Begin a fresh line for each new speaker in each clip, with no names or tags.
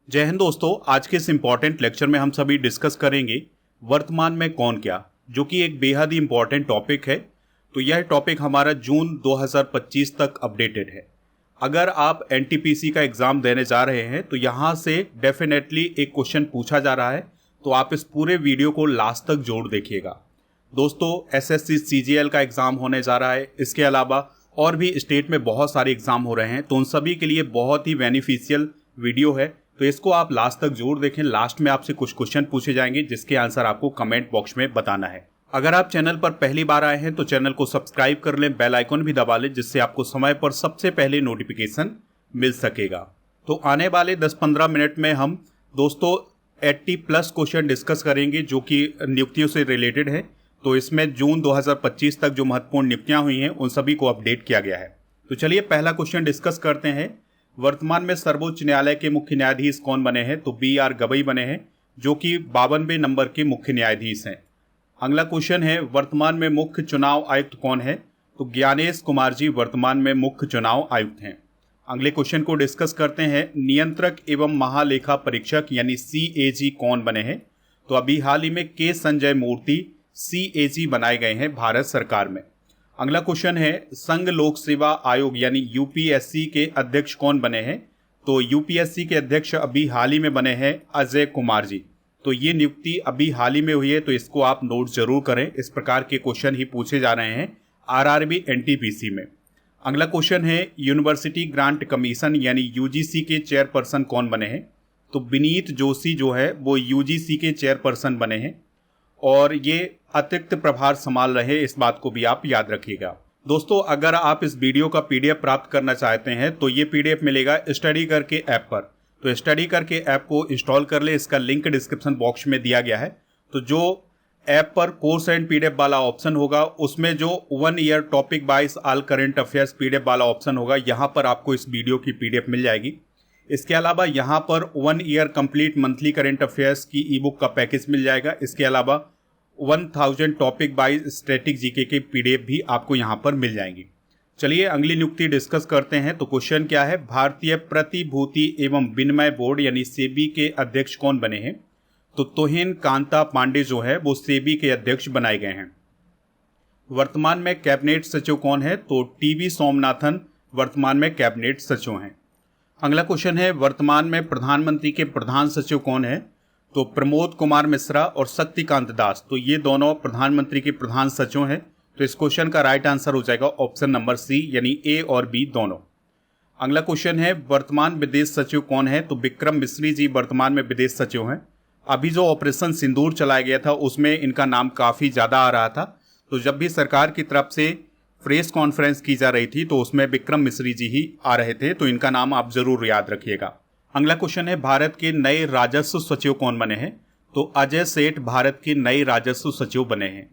जय हिंद दोस्तों। आज के इस इम्पॉर्टेंट लेक्चर में हम सभी डिस्कस करेंगे वर्तमान में कौन क्या, जो कि एक बेहद ही इम्पॉर्टेंट टॉपिक है। तो यह टॉपिक हमारा जून 2025 तक अपडेटेड है। अगर आप एनटीपीसी का एग्ज़ाम देने जा रहे हैं तो यहाँ से डेफिनेटली एक क्वेश्चन पूछा जा रहा है, तो आप इस पूरे वीडियो को लास्ट तक जोड़ देखिएगा। दोस्तों, एसएससी सीजीएल का एग्ज़ाम होने जा रहा है। इसके अलावा और भी स्टेट में बहुत सारे एग्ज़ाम हो रहे हैं, तो उन सभी के लिए बहुत ही बेनिफिशियल वीडियो है। तो इसको आप लास्ट तक जरूर देखें। लास्ट में आपसे कुछ क्वेश्चन पूछे जाएंगे जिसके आंसर आपको कमेंट बॉक्स में बताना है। अगर आप चैनल पर पहली बार आए हैं तो चैनल को सब्सक्राइब कर लें, बेल आइकन भी दबा लें, जिससे आपको समय पर सबसे पहले नोटिफिकेशन मिल सकेगा। तो आने वाले 10-15 मिनट में हम दोस्तों 80+ क्वेश्चन डिस्कस करेंगे जो कि नियुक्तियों से रिलेटेड है। तो इसमें जून 2025 तक जो महत्वपूर्ण नियुक्तियां हुई हैं उन सभी को अपडेट किया गया है। तो चलिए पहला क्वेश्चन डिस्कस करते हैं। वर्तमान में सर्वोच्च न्यायालय के मुख्य न्यायाधीश कौन बने हैं? तो BR गवई बने हैं, जो कि 52वें नंबर के मुख्य न्यायाधीश हैं। अगला क्वेश्चन है, वर्तमान में मुख्य चुनाव आयुक्त कौन है? तो ज्ञानेश कुमार जी वर्तमान में मुख्य चुनाव आयुक्त हैं। अगले क्वेश्चन को डिस्कस करते हैं। नियंत्रक एवं महालेखा परीक्षक यानी CAG कौन बने हैं? तो अभी हाल ही में के संजय मूर्ति CAG बनाए गए हैं भारत सरकार में। अगला क्वेश्चन है, संघ लोक सेवा आयोग यानी UPSC के अध्यक्ष कौन बने हैं? तो UPSC के अध्यक्ष अभी हाल ही में बने हैं अजय कुमार जी। तो ये नियुक्ति अभी हाल ही में हुई है, तो इसको आप नोट जरूर करें। इस प्रकार के क्वेश्चन ही पूछे जा रहे हैं RRB NTPC में। अगला क्वेश्चन है, यूनिवर्सिटी ग्रांट कमीशन यानी UGC के चेयरपर्सन कौन बने हैं? तो विनीत जोशी जो है वो UGC के चेयरपर्सन बने हैं और ये अतिरिक्त प्रभार संभाल रहे, इस बात को भी आप याद रखिएगा। दोस्तों, अगर आप इस वीडियो का PDF प्राप्त करना चाहते हैं तो ये PDF मिलेगा स्टडी करके ऐप पर। तो स्टडी करके ऐप को इंस्टॉल कर ले, इसका लिंक डिस्क्रिप्शन बॉक्स में दिया गया है। तो जो ऐप पर कोर्स एंड PDF वाला ऑप्शन होगा, उसमें जो 1 year topic wise all current affairs PDF वाला ऑप्शन होगा, यहाँ पर आपको इस वीडियो की PDF मिल जाएगी। इसके अलावा यहाँ पर 1 year complete monthly current affairs की ईबुक का पैकेज मिल जाएगा। इसके अलावा 1000 टॉपिक बाइज स्टैटिक जीके के PDF भी आपको यहाँ पर मिल जाएंगी। चलिए अगली नियुक्ति डिस्कस करते हैं। तो क्वेश्चन क्या है, भारतीय प्रतिभूति एवं विनिमय बोर्ड यानी सेबी के अध्यक्ष कौन बने हैं? तो तोहिन कांता पांडे जो है वो सेबी के अध्यक्ष बनाए गए हैं। वर्तमान में कैबिनेट सचिव कौन है? तो TV सोमनाथन वर्तमान में कैबिनेट सचिव हैं। अगला क्वेश्चन है, वर्तमान में प्रधानमंत्री के प्रधान सचिव कौन है? तो प्रमोद कुमार मिश्रा और शक्तिकांत दास, तो ये दोनों प्रधानमंत्री के प्रधान सचिव हैं। तो इस क्वेश्चन का राइट आंसर हो जाएगा ऑप्शन नंबर C यानी A और B दोनों। अगला क्वेश्चन है, वर्तमान विदेश सचिव कौन है? तो विक्रम मिश्री जी वर्तमान में विदेश सचिव हैं। अभी जो ऑपरेशन सिंदूर चलाया गया था उसमें इनका नाम काफ़ी ज़्यादा आ रहा था, तो जब भी सरकार की तरफ से प्रेस कॉन्फ्रेंस की जा रही थी तो उसमें विक्रम मिश्री जी ही आ रहे थे, तो इनका नाम आप जरूर याद रखिएगा। अगला क्वेश्चन है, भारत के नए राजस्व सचिव कौन बने हैं? तो अजय सेठ भारत के नए राजस्व सचिव बने हैं।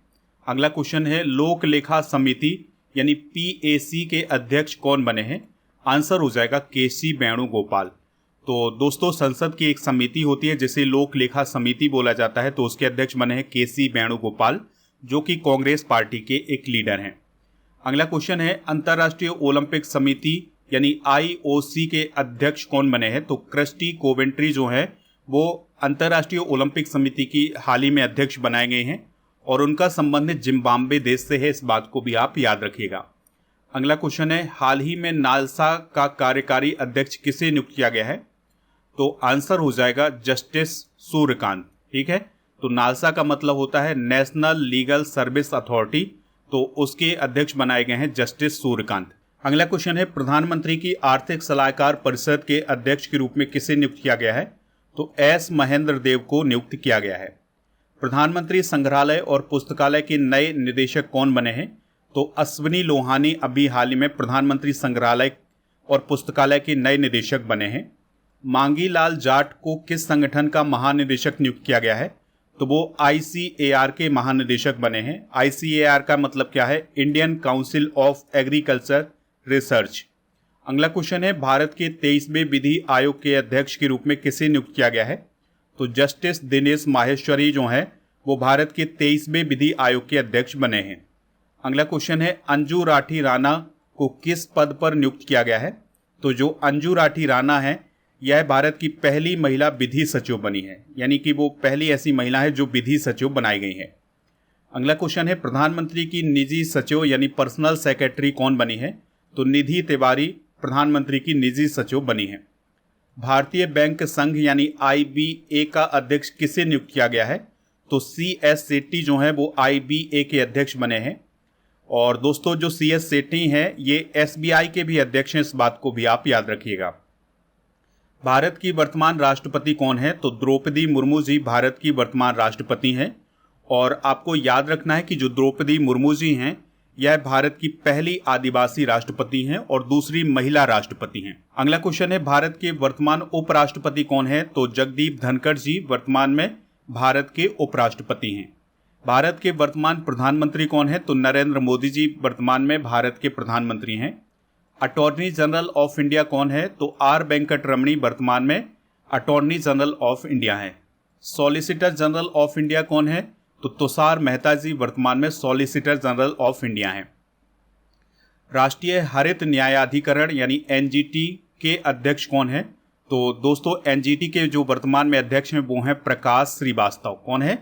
अगला क्वेश्चन है, लोक लेखा समिति यानी PAC के अध्यक्ष कौन बने हैं? आंसर हो जाएगा KC वेणुगोपाल। तो दोस्तों, संसद की एक समिति होती है जिसे लोक लेखा समिति बोला जाता है, तो उसके अध्यक्ष बने हैं KC वेणुगोपाल, जो कि कांग्रेस पार्टी के एक लीडर हैं। अगला क्वेश्चन है, अंतर्राष्ट्रीय ओलंपिक समिति यानी IOC के अध्यक्ष कौन बने हैं? तो क्रिस्टी कोवेंट्री जो है वो अंतर्राष्ट्रीय ओलंपिक समिति की हाल ही में अध्यक्ष बनाए गए हैं और उनका संबंध जिम्बाब्वे देश से है, इस बात को भी आप याद रखिएगा। अगला क्वेश्चन है, हाल ही में नालसा का कार्यकारी अध्यक्ष किसे नियुक्त किया गया है? तो आंसर हो जाएगा जस्टिस सूर्यकांत। ठीक है, तो नालसा का मतलब होता है नेशनल लीगल सर्विस अथॉरिटी, तो उसके अध्यक्ष बनाए गए हैं जस्टिस सूर्यकांत। अगला क्वेश्चन है, प्रधानमंत्री की आर्थिक सलाहकार परिषद के अध्यक्ष के रूप में किसे नियुक्त किया गया है? तो S महेंद्र देव को नियुक्त किया गया है। प्रधानमंत्री संग्रहालय और पुस्तकालय के नए निदेशक कौन बने हैं? तो अश्विनी लोहानी अभी हाल ही में प्रधानमंत्री संग्रहालय और पुस्तकालय के नए निदेशक बने हैं। मांगी लाल जाट को किस संगठन का महानिदेशक नियुक्त किया गया है? तो वो ICAR के महानिदेशक बने हैं। ICAR का मतलब क्या है? Indian council of agriculture research. अगला क्वेश्चन है, भारत के 23वें विधि आयोग के अध्यक्ष के रूप में किसे नियुक्त किया गया है? तो जस्टिस दिनेश माहेश्वरी जो है वो भारत के 23वें विधि आयोग के अध्यक्ष बने हैं। अगला क्वेश्चन है, अंजू राठी राणा को किस पद पर नियुक्त किया गया है? तो जो अंजू राठी राणा है यह भारत की पहली महिला विधि सचिव बनी है, यानी कि वो पहली ऐसी महिला है जो विधि सचिव बनाई गई है। अगला क्वेश्चन है प्रधानमंत्री की निजी सचिव यानी पर्सनल सेक्रेटरी कौन बनी है? तो निधि तिवारी प्रधानमंत्री की निजी सचिव बनी है। भारतीय बैंक संघ यानी IBA का अध्यक्ष किसे नियुक्त किया गया है? तो CS सेट्टी जो है वो IBA के अध्यक्ष बने हैं। और दोस्तों जो CS सेट्टी हैं ये SBI के भी अध्यक्ष हैं, इस बात को भी आप याद रखिएगा। भारत की वर्तमान राष्ट्रपति कौन है? तो द्रौपदी मुर्मू जी भारत की वर्तमान राष्ट्रपति हैं। और आपको याद रखना है कि जो द्रौपदी मुर्मू जी हैं यह भारत की पहली आदिवासी राष्ट्रपति हैं और दूसरी महिला राष्ट्रपति हैं। अगला क्वेश्चन है भारत के वर्तमान उपराष्ट्रपति कौन है? तो जगदीप धनखड़ जी वर्तमान में भारत के उपराष्ट्रपति हैं। भारत के वर्तमान प्रधानमंत्री कौन है? तो नरेंद्र मोदी जी वर्तमान में भारत के प्रधानमंत्री हैं। अटॉर्नी जनरल ऑफ इंडिया कौन है? तो R वेंकट रमणी वर्तमान में अटॉर्नी जनरल ऑफ इंडिया हैं। सॉलिसिटर जनरल ऑफ इंडिया कौन है? तो तुषार मेहता जी वर्तमान में सॉलिसिटर जनरल ऑफ इंडिया हैं। राष्ट्रीय हरित न्यायाधिकरण यानी NGT के अध्यक्ष कौन है? तो दोस्तों NGT के जो वर्तमान में अध्यक्ष हैं वो हैं प्रकाश श्रीवास्तव। कौन है?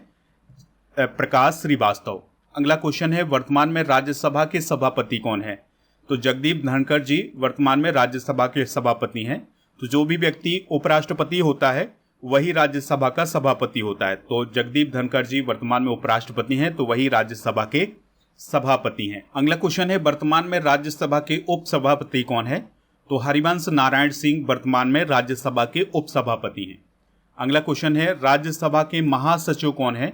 प्रकाश श्रीवास्तव। अगला क्वेश्चन है वर्तमान में राज्यसभा के सभापति कौन है? तो जगदीप धनखड़ जी वर्तमान में राज्यसभा के सभापति हैं। तो जो भी व्यक्ति उपराष्ट्रपति होता है वही राज्यसभा का सभापति होता है। तो जगदीप धनखड़ जी वर्तमान में उपराष्ट्रपति हैं, तो वही राज्यसभा के सभापति हैं। अगला क्वेश्चन है वर्तमान में राज्यसभा के उपसभापति कौन है? तो हरिवंश नारायण सिंह वर्तमान में राज्यसभा के उपसभापति हैं। अगला क्वेश्चन है राज्यसभा के महासचिव कौन है?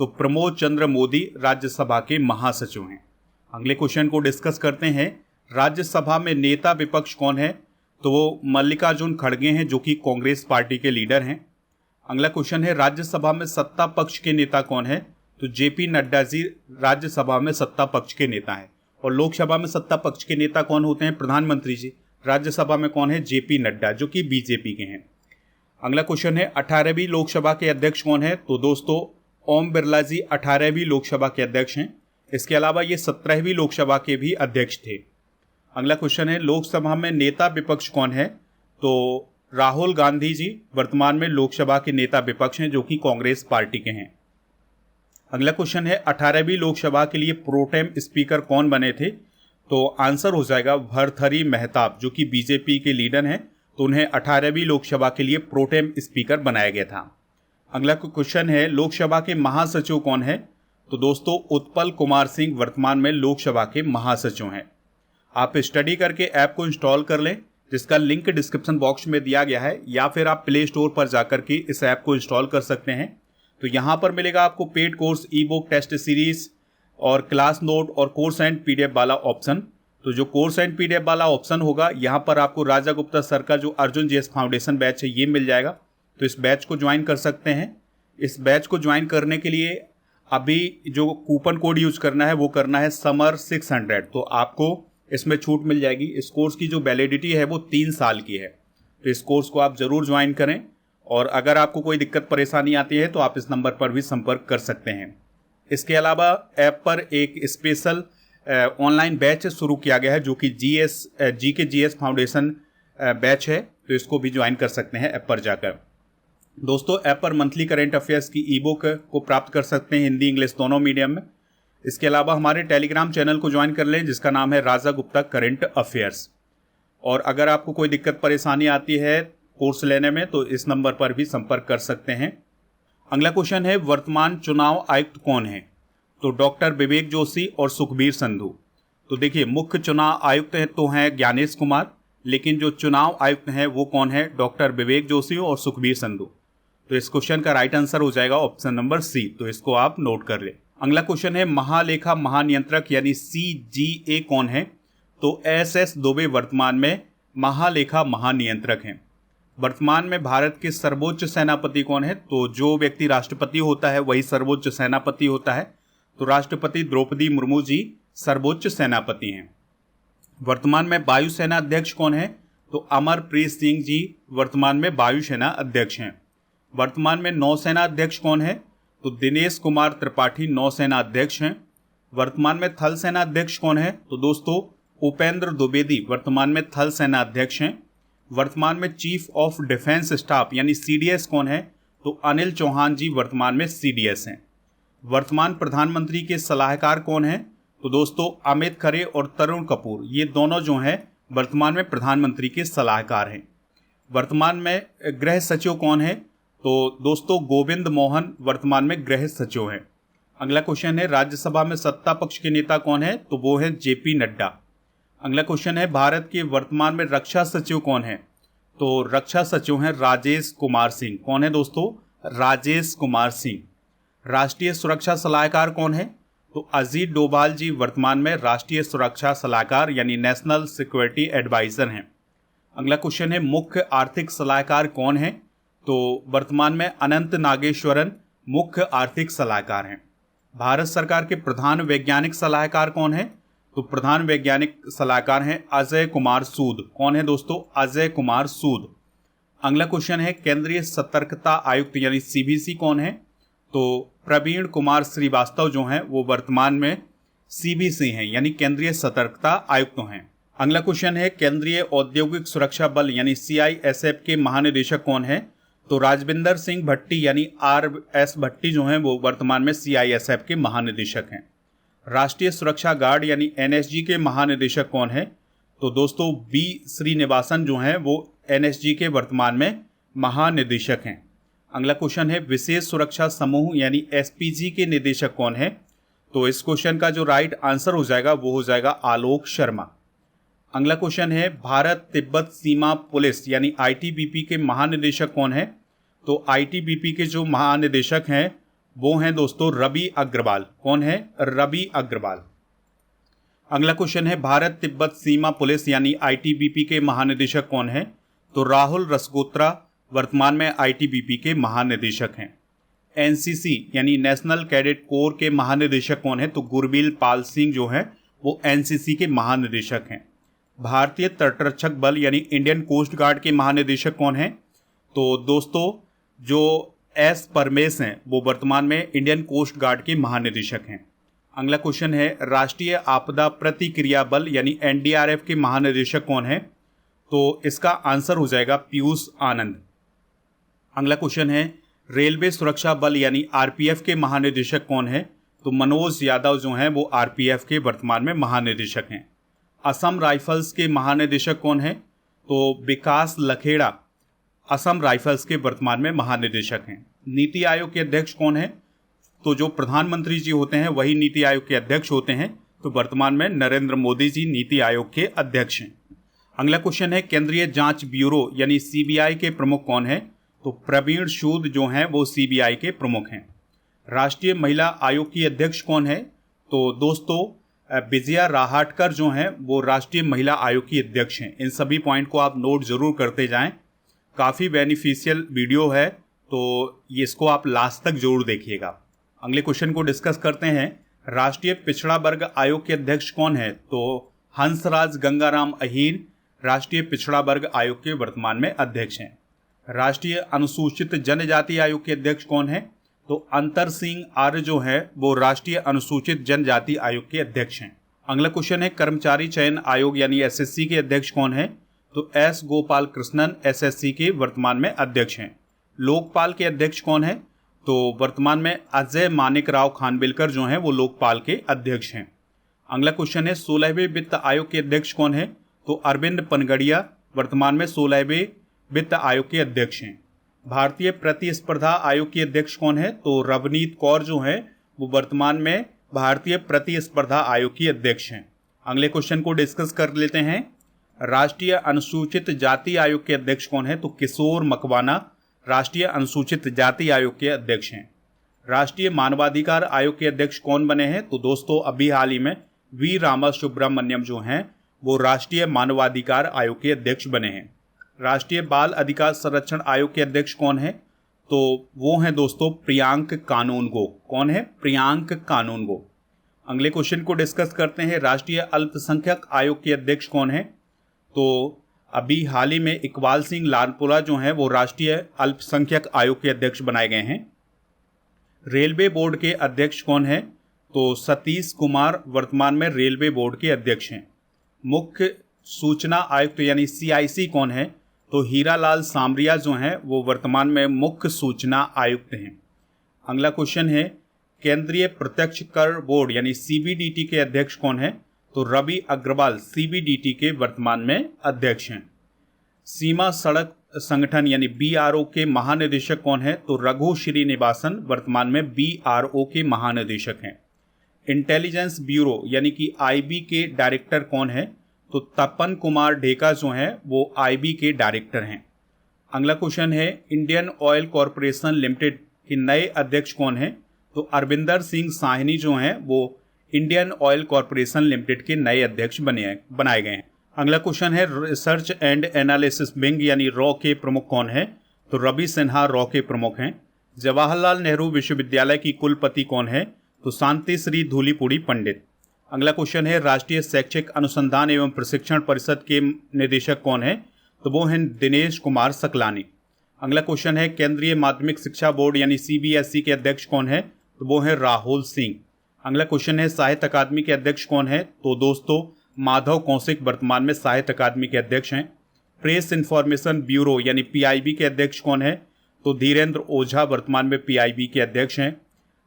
तो प्रमोद चंद्र मोदी राज्यसभा के महासचिव हैं। अगले क्वेश्चन को डिस्कस करते हैं। राज्यसभा में नेता विपक्ष कौन है? तो वो मल्लिकार्जुन खड़गे हैं जो कि कांग्रेस पार्टी के लीडर हैं। अगला क्वेश्चन है राज्यसभा में सत्ता पक्ष के नेता कौन है? तो JP नड्डा जी राज्यसभा में सत्ता पक्ष के नेता हैं। और लोकसभा में सत्ता पक्ष के नेता कौन होते हैं? प्रधानमंत्री जी। राज्यसभा में कौन है? JP नड्डा जो कि BJP के हैं। अगला क्वेश्चन है 18वीं लोकसभा के अध्यक्ष कौन है? तो दोस्तों ओम बिरला जी 18वीं लोकसभा के अध्यक्ष हैं। इसके अलावा ये 17वीं लोकसभा के भी अध्यक्ष थे। अगला क्वेश्चन है लोकसभा में नेता विपक्ष कौन है? तो राहुल गांधी जी वर्तमान में लोकसभा के नेता विपक्ष हैं जो कि कांग्रेस पार्टी के हैं। अगला क्वेश्चन है 18वीं लोकसभा के लिए प्रोटेम स्पीकर कौन बने थे? तो आंसर हो जाएगा भर्तृहरि मेहताब जो कि BJP के लीडर हैं। तो उन्हें 18वीं लोकसभा के लिए प्रोटेम स्पीकर बनाया गया था। अगला क्वेश्चन है लोकसभा के महासचिव कौन है? तो दोस्तों उत्पल कुमार सिंह वर्तमान में लोकसभा के महासचिव हैं। आप स्टडी करके ऐप को इंस्टॉल कर लें जिसका लिंक डिस्क्रिप्शन बॉक्स में दिया गया है, या फिर आप प्ले स्टोर पर जाकर के इस ऐप को इंस्टॉल कर सकते हैं। तो यहाँ पर मिलेगा आपको paid course, e book, test series और क्लास नोट और कोर्स एंड PDF वाला ऑप्शन। तो जो कोर्स एंड PDF वाला ऑप्शन होगा यहाँ पर आपको राजा गुप्ता सर का जो अर्जुन GS फाउंडेशन बैच है ये मिल जाएगा। तो इस बैच को ज्वाइन कर सकते हैं। इस बैच को ज्वाइन करने के लिए अभी जो कूपन कोड यूज करना है वो करना है समर 600। तो आपको इसमें छूट मिल जाएगी। इस कोर्स की जो वैलिडिटी है वो 3 साल की है। तो इस कोर्स को आप ज़रूर ज्वाइन करें। और अगर आपको कोई दिक्कत परेशानी आती है तो आप इस नंबर पर भी संपर्क कर सकते हैं। इसके अलावा ऐप पर एक स्पेशल ऑनलाइन बैच शुरू किया गया है जो कि GK GS फाउंडेशन बैच है। तो इसको भी ज्वाइन कर सकते हैं ऐप पर जाकर। दोस्तों ऐप पर मंथली करेंट अफेयर्स की ई बुक को प्राप्त कर सकते हैं हिंदी इंग्लिश दोनों मीडियम में। इसके अलावा हमारे टेलीग्राम चैनल को ज्वाइन कर लें जिसका नाम है राजा गुप्ता करेंट अफेयर्स। और अगर आपको कोई दिक्कत परेशानी आती है कोर्स लेने में तो इस नंबर पर भी संपर्क कर सकते हैं। अगला क्वेश्चन है वर्तमान चुनाव आयुक्त कौन है? तो डॉक्टर विवेक जोशी और सुखबीर संधू। तो देखिए मुख्य चुनाव आयुक्त तो हैं ज्ञानेश कुमार, लेकिन जो चुनाव आयुक्त हैं वो कौन है? डॉक्टर विवेक जोशी और सुखबीर संधू। तो इस क्वेश्चन का राइट आंसर हो जाएगा ऑप्शन नंबर C। तो इसको आप नोट कर ले। अगला क्वेश्चन है महालेखा महानियंत्रक यानी CGA कौन है? तो SS दुबे वर्तमान में महालेखा महानियंत्रक हैं। वर्तमान में भारत के सर्वोच्च सेनापति कौन है? तो जो व्यक्ति राष्ट्रपति होता है वही सर्वोच्च सेनापति होता है। तो राष्ट्रपति द्रौपदी मुर्मू जी सर्वोच्च सेनापति हैं। वर्तमान में वायुसेना अध्यक्ष कौन है? तो अमरप्रीत सिंह जी वर्तमान में वायुसेना अध्यक्ष हैं। वर्तमान में नौसेना अध्यक्ष कौन है? तो दिनेश कुमार त्रिपाठी नौसेना अध्यक्ष हैं। वर्तमान में थल सेना अध्यक्ष कौन है? तो दोस्तों उपेंद्र द्विवेदी वर्तमान में थल सेना अध्यक्ष हैं। वर्तमान में चीफ ऑफ डिफेंस स्टाफ यानी सीडीएस कौन है? तो अनिल चौहान जी वर्तमान में सीडीएस हैं। वर्तमान प्रधानमंत्री के सलाहकार कौन है? तो दोस्तों अमित खरे और तरुण कपूर, ये दोनों जो हैं वर्तमान में प्रधानमंत्री के सलाहकार हैं। वर्तमान में गृह सचिव कौन है? तो दोस्तों गोविंद मोहन वर्तमान में गृह सचिव हैं। अगला क्वेश्चन है राज्यसभा में सत्ता पक्ष के नेता कौन है? तो वो है जेपी नड्डा। अगला क्वेश्चन है भारत के वर्तमान में रक्षा सचिव कौन है? तो रक्षा सचिव हैं राजेश कुमार सिंह। कौन है दोस्तों? राजेश कुमार सिंह। राष्ट्रीय सुरक्षा सलाहकार कौन है? तो अजीत डोभाल जी वर्तमान में राष्ट्रीय सुरक्षा सलाहकार यानी नेशनल सिक्योरिटी एडवाइजर हैं। अगला क्वेश्चन है मुख्य आर्थिक सलाहकार कौन है? तो वर्तमान में अनंत नागेश्वरन मुख्य आर्थिक सलाहकार हैं। भारत सरकार के प्रधान वैज्ञानिक सलाहकार कौन है? तो प्रधान वैज्ञानिक सलाहकार हैं अजय कुमार सूद। कौन है दोस्तों? अजय कुमार सूद। अगला क्वेश्चन है केंद्रीय सतर्कता आयुक्त यानी सीबीसी कौन है? तो प्रवीण कुमार श्रीवास्तव जो हैं वो वर्तमान में सीबीसी हैं यानी केंद्रीय सतर्कता आयुक्त हैं। अगला क्वेश्चन है केंद्रीय औद्योगिक सुरक्षा बल यानी सीआईएसएफ के महानिदेशक कौन है? तो राजविंदर सिंह भट्टी यानी आरएस भट्टी जो हैं वो वर्तमान में सीआईएसएफ के महानिदेशक हैं। राष्ट्रीय सुरक्षा गार्ड यानी एनएसजी के महानिदेशक कौन है? तो दोस्तों बी श्रीनिवासन जो हैं वो एनएसजी के वर्तमान में महानिदेशक हैं। अगला क्वेश्चन है विशेष सुरक्षा समूह यानी एसपीजी के निदेशक कौन है? तो इस क्वेश्चन का जो राइट आंसर हो जाएगा वो हो जाएगा आलोक शर्मा। अगला क्वेश्चन है भारत तिब्बत सीमा पुलिस यानी आईटीबीपी के महानिदेशक कौन है? तो आईटीबीपी के जो महानिदेशक हैं वो हैं दोस्तों रवि अग्रवाल। कौन है? रवि अग्रवाल। अगला क्वेश्चन है भारत तिब्बत सीमा पुलिस यानी आईटीबीपी के महानिदेशक कौन है? तो राहुल रसगोत्रा वर्तमान में आईटीबीपी के महानिदेशक हैं। एनसीसी यानी नेशनल कैडेट कोर के महानिदेशक कौन है? तो गुरबील पाल सिंह जो हैं वो एनसीसी के महानिदेशक हैं। भारतीय तटरक्षक बल यानी इंडियन कोस्ट गार्ड के महानिदेशक कौन है? तो दोस्तों जो एस परमेश हैं वो वर्तमान में इंडियन कोस्ट गार्ड के महानिदेशक हैं। अगला क्वेश्चन है राष्ट्रीय आपदा प्रतिक्रिया बल यानी एनडीआरएफ के महानिदेशक कौन है? तो इसका आंसर हो जाएगा पीयूष आनंद। अगला क्वेश्चन है रेलवे सुरक्षा बल यानी आरपीएफ के महानिदेशक कौन है? तो मनोज यादव जो हैं वो आरपीएफ के वर्तमान में महानिदेशक हैं। असम राइफल्स के महानिदेशक कौन है? तो विकास लखेड़ा असम राइफल्स के वर्तमान में महानिदेशक हैं। नीति आयोग के अध्यक्ष कौन है? तो जो प्रधानमंत्री जी होते हैं वही नीति आयोग के अध्यक्ष होते हैं। तो वर्तमान में नरेंद्र मोदी जी नीति आयोग के अध्यक्ष हैं। अगला क्वेश्चन है केंद्रीय जांच ब्यूरो यानी सीबीआई के प्रमुख कौन है? तो प्रवीण सूद जो हैं वो सीबीआई के प्रमुख हैं। राष्ट्रीय महिला आयोग की अध्यक्ष कौन है? तो दोस्तों विजया राहटकर जो हैं वो राष्ट्रीय महिला आयोग की अध्यक्ष हैं। इन सभी पॉइंट को आप नोट जरूर करते जाएं। काफ़ी बेनिफिशियल वीडियो है तो ये इसको आप लास्ट तक जरूर देखिएगा। अगले क्वेश्चन को डिस्कस करते हैं। राष्ट्रीय पिछड़ा वर्ग आयोग के अध्यक्ष कौन है? तो हंसराज गंगाराम अहीर राष्ट्रीय पिछड़ा वर्ग आयोग के वर्तमान में अध्यक्ष हैं। राष्ट्रीय अनुसूचित जनजाति आयोग के अध्यक्ष कौन है? तो अंतर सिंह आर्य जो है वो राष्ट्रीय अनुसूचित जनजाति आयोग के अध्यक्ष हैं। अगला क्वेश्चन है कर्मचारी चयन आयोग यानी एसएससी के अध्यक्ष कौन है? तो एस गोपाल कृष्णन एसएससी के वर्तमान में अध्यक्ष हैं। लोकपाल के अध्यक्ष कौन है? तो वर्तमान में अजय मानिक राव खानविलकर जो हैं वो लोकपाल के अध्यक्ष हैं। अगला क्वेश्चन है 16वें वित्त आयोग के अध्यक्ष कौन है? तो अरविंद पनगड़िया वर्तमान में 16वें वित्त आयोग के अध्यक्ष हैं। भारतीय प्रतिस्पर्धा आयोग के अध्यक्ष कौन है? तो रवनीत कौर जो है वो वर्तमान में भारतीय प्रतिस्पर्धा आयोग की अध्यक्ष हैं। अगले क्वेश्चन को डिस्कस कर लेते हैं। राष्ट्रीय अनुसूचित जाति आयोग के अध्यक्ष कौन है? तो किशोर मकवाना राष्ट्रीय अनुसूचित जाति आयोग के अध्यक्ष हैं। राष्ट्रीय मानवाधिकार आयोग के अध्यक्ष कौन बने हैं? तो दोस्तों अभी हाल ही में वी रामा सुब्रमण्यम जो हैं वो राष्ट्रीय मानवाधिकार आयोग के अध्यक्ष बने हैं। राष्ट्रीय बाल अधिकार संरक्षण आयोग के अध्यक्ष कौन है? तो वो हैं दोस्तों प्रियांक कानूनगो। कौन है? प्रियांक कानूनगो। अगले क्वेश्चन को डिस्कस करते हैं। राष्ट्रीय अल्पसंख्यक आयोग के अध्यक्ष कौन है? तो अभी हाल ही में इकबाल सिंह लालपुरा जो हैं वो राष्ट्रीय अल्पसंख्यक आयोग के अध्यक्ष बनाए गए हैं। रेलवे बोर्ड के अध्यक्ष कौन है? तो सतीश कुमार वर्तमान में रेलवे बोर्ड के अध्यक्ष हैं। मुख्य सूचना आयुक्त यानी सीआईसी कौन है? तो हीरालाल सामरिया जो हैं वो वर्तमान में मुख्य सूचना आयुक्त हैं। अगला क्वेश्चन है, केंद्रीय प्रत्यक्ष कर बोर्ड यानी सीबीडीटी के अध्यक्ष कौन है? तो रवि अग्रवाल सीबीडीटी के वर्तमान में अध्यक्ष हैं। सीमा सड़क संगठन यानी बीआरओ के महानिदेशक कौन है? तो रघु श्रीनिवासन वर्तमान में बीआरओ के महानिदेशक हैं। इंटेलिजेंस ब्यूरो यानी कि आईबी के डायरेक्टर कौन है? तो तपन कुमार ढेका जो हैं वो आईबी के डायरेक्टर हैं। अगला क्वेश्चन है, इंडियन ऑयल कॉरपोरेशन लिमिटेड के नए अध्यक्ष कौन है? तो अरविंदर सिंह साहनी जो हैं वो इंडियन ऑयल कॉरपोरेशन लिमिटेड के नए अध्यक्ष बनाए गए हैं। अगला क्वेश्चन है, रिसर्च एंड एनालिसिस विंग यानी रॉ के प्रमुख कौन है? तो रवि सिन्हा रॉ के प्रमुख हैं। जवाहरलाल नेहरू विश्वविद्यालय की कुलपति कौन है? तो शांति श्री धूलीपुड़ी पंडित। अगला क्वेश्चन है, राष्ट्रीय शैक्षिक अनुसंधान एवं प्रशिक्षण परिषद के निदेशक कौन है? तो वो हैं दिनेश कुमार सकलानी। अगला क्वेश्चन है, केंद्रीय माध्यमिक शिक्षा बोर्ड यानी सीबीएसई के अध्यक्ष कौन है? तो वो हैं राहुल सिंह। अगला क्वेश्चन है, साहित्य अकादमी के अध्यक्ष कौन है? तो दोस्तों माधव कौशिक वर्तमान में साहित्य अकादमी के अध्यक्ष हैं। प्रेस इंफॉर्मेशन ब्यूरो यानी पीआईबी के अध्यक्ष कौन है? तो धीरेन्द्र ओझा वर्तमान में पीआईबी के अध्यक्ष हैं।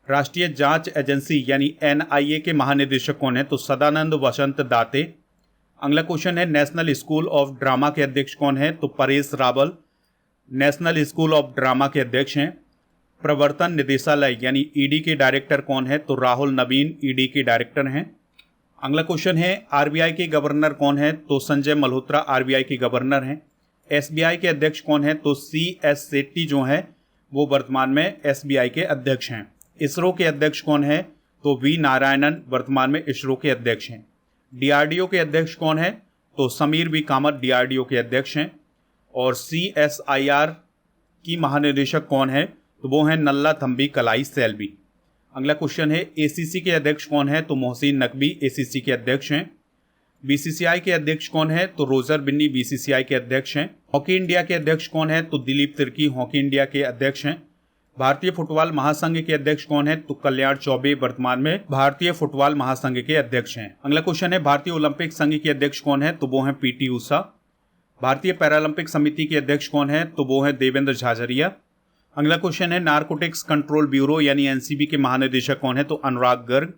राष्ट्रीय जांच एजेंसी यानी एनआईए के महानिदेशक कौन है? तो सदानंद वसंत दाते। अगला क्वेश्चन है, नेशनल स्कूल ऑफ ड्रामा के अध्यक्ष कौन है? तो Paresh Rawal national school of drama के अध्यक्ष हैं। प्रवर्तन निदेशालय यानी ईडी के डायरेक्टर कौन है? तो राहुल नवीन ईडी के डायरेक्टर हैं। अगला क्वेश्चन है, आरबीआई के गवर्नर कौन है? तो संजय मल्होत्रा आरबीआई के गवर्नर हैं। एसबीआई के अध्यक्ष कौन है? तो सीएस सेट्टी जो हैं वो वर्तमान में एसबीआई के अध्यक्ष हैं। इसरो के अध्यक्ष कौन है? तो वी नारायणन वर्तमान में इसरो के अध्यक्ष हैं। डीआरडीओ के अध्यक्ष कौन है? तो समीर वी कामत डीआरडीओ के अध्यक्ष हैं। और सीएसआईआर की महानिदेशक कौन है? तो वो हैं नल्ला थम्बी कलाई सेल्वी। अगला क्वेश्चन है, एसीसी के अध्यक्ष कौन है? तो मोहसिन नकवी एसीसी के अध्यक्ष हैं। बीसीसीआई के अध्यक्ष कौन है? तो रोजर बिन्नी बीसीसीआई के अध्यक्ष हैं। हॉकी इंडिया के अध्यक्ष कौन है? तो दिलीप तिर्की हॉकी इंडिया के अध्यक्ष हैं। भारतीय फुटबॉल महासंघ के अध्यक्ष कौन है? तो कल्याण चौबे वर्तमान में भारतीय फुटबॉल महासंघ के अध्यक्ष हैं। अगला क्वेश्चन है, भारतीय ओलंपिक संघ के अध्यक्ष कौन है? तो वो हैं पीटी उषा। भारतीय पैरालंपिक समिति के अध्यक्ष कौन है? तो वो हैं देवेंद्र झाझरिया। अगला क्वेश्चन है, नारकोटिक्स कंट्रोल ब्यूरो यानी एनसीबी के महानिदेशक कौन है? तो अनुराग गर्ग।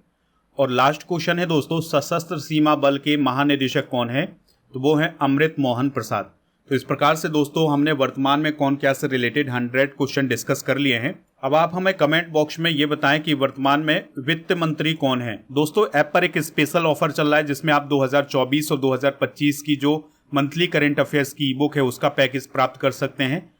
और लास्ट क्वेश्चन है दोस्तों, सशस्त्र सीमा बल के महानिदेशक कौन है? तो वो है अमृत मोहन प्रसाद। तो इस प्रकार से दोस्तों हमने वर्तमान में कौन क्या से रिलेटेड 100 क्वेश्चन डिस्कस कर लिए हैं। अब आप हमें कमेंट बॉक्स में ये बताएं कि वर्तमान में वित्त मंत्री कौन है। दोस्तों ऐप पर एक स्पेशल ऑफर चल रहा है जिसमें आप 2024 और 2025 की जो मंथली करंट अफेयर्स की ई बुक है उसका पैकेज प्राप्त कर सकते हैं।